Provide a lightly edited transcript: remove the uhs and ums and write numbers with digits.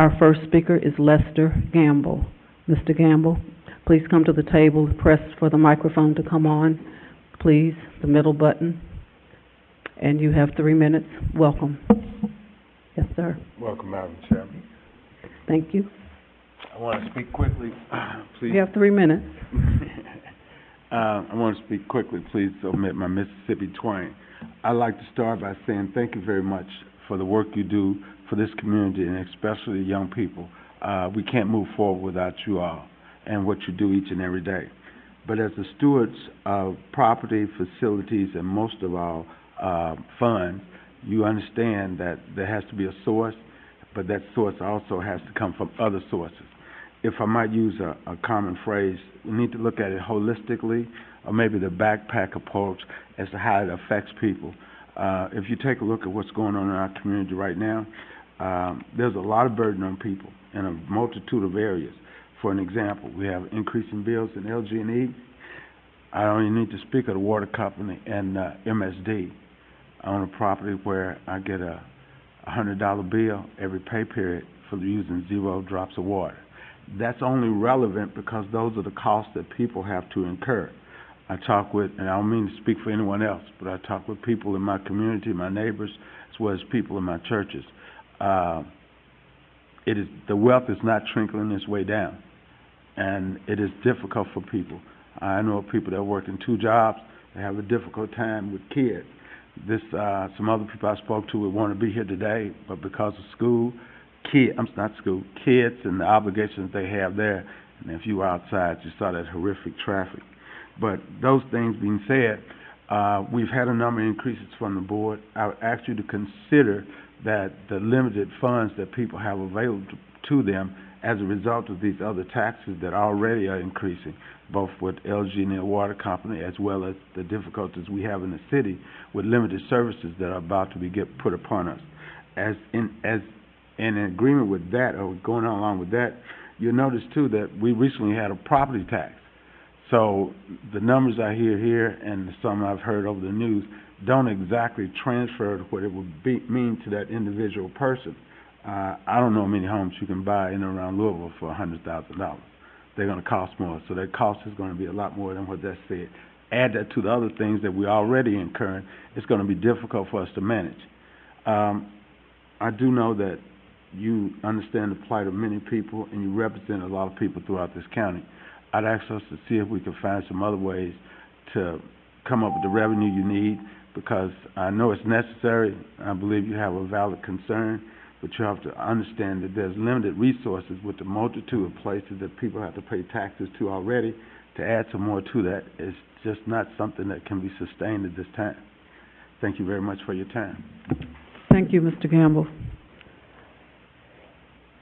Our first speaker is Lester Gamble. Mr. Gamble, please come to the table, press for the microphone to come on, please, the middle button, and you have 3 minutes. Welcome. Yes, sir. Welcome, Madam Chairman. Thank you. I want to speak quickly, please. You have 3 minutes. I want to speak quickly, please omit my Mississippi twang. I'd like to start by saying thank you very much for the work you do for this community and especially young people. We can't move forward without you all and what you do each and every day. But as the stewards of property, facilities, and most of our funds, you understand that there has to be a source, but that source also has to come from other sources. If I might use a common phrase, we need to look at it holistically, or maybe the backpack approach as to how it affects people. If you take a look at what's going on in our community right now, there's a lot of burden on people in a multitude of areas. For an example, we have increasing bills in LG&E. I don't even need to speak of the water company and MSD. I own a property where I get a $100 bill every pay period for using 0 drops of water. That's only relevant because those are the costs that people have to incur. I talk with, and I don't mean to speak for anyone else, but I talk with people in my community, my neighbors, as well as people in my churches. The wealth is not trickling its way down, and it is difficult for people. I know of people that work in 2 jobs. They have a difficult time with kids. Some other people I spoke to would want to be here today, but because of kids and the obligations they have there, and if you were outside, you saw that horrific traffic. But those things being said, we've had a number of increases from the board. I would ask you to consider that the limited funds that people have available to them as a result of these other taxes that already are increasing, both with LG&E Water Company as well as the difficulties we have in the city with limited services that are about to be put upon us. As in agreement with that, or going along with that, you'll notice too that we recently had a property tax. So the numbers I hear here and some I've heard over the news don't exactly transfer to what it would mean to that individual person. I don't know many homes you can buy in and around Louisville for $100,000. They're going to cost more, so that cost is going to be a lot more than what that said. Add that to the other things that we're already incurring, it's going to be difficult for us to manage. I do know that you understand the plight of many people and you represent a lot of people throughout this county. I'd ask us to see if we can find some other ways to come up with the revenue you need, because I know it's necessary. I believe you have a valid concern, but you have to understand that there's limited resources with the multitude of places that people have to pay taxes to already. To add some more to that is just not something that can be sustained at this time. Thank you very much for your time. Thank you, Mr. Gamble.